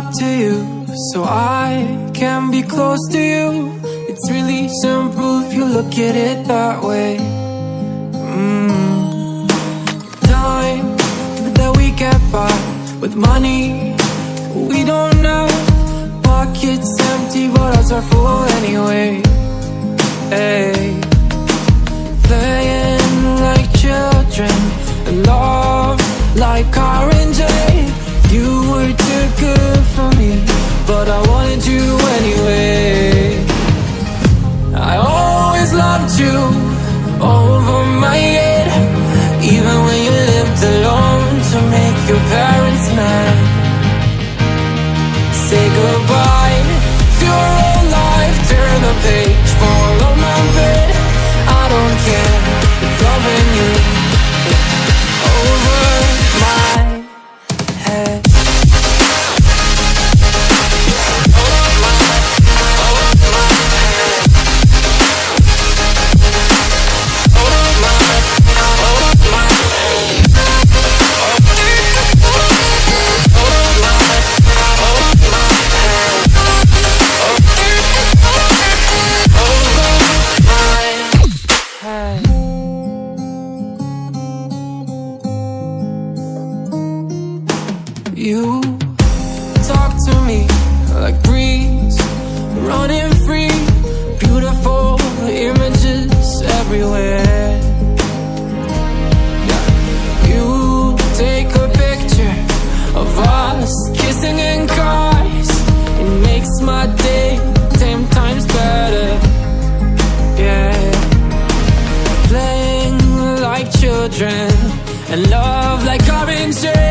talk to you so I can be close to you. It's really simple if you look at it that way. Time that we get by with money we don't know. Pockets empty but ours are full anyway. Hey. Playing like children and love like R&J. You were too good for me, but I wanted you anyway. I always loved you over my head, even when you lived alone to make your parents mad. Say goodbye to your old life, turn the page, fall on my bed. I don't care if loving you over my head. You talk to me like breeze, running free, beautiful images everywhere. You take a picture of us kissing in cars, it makes my day 10 times better. Yeah, playing like children and love like oranges.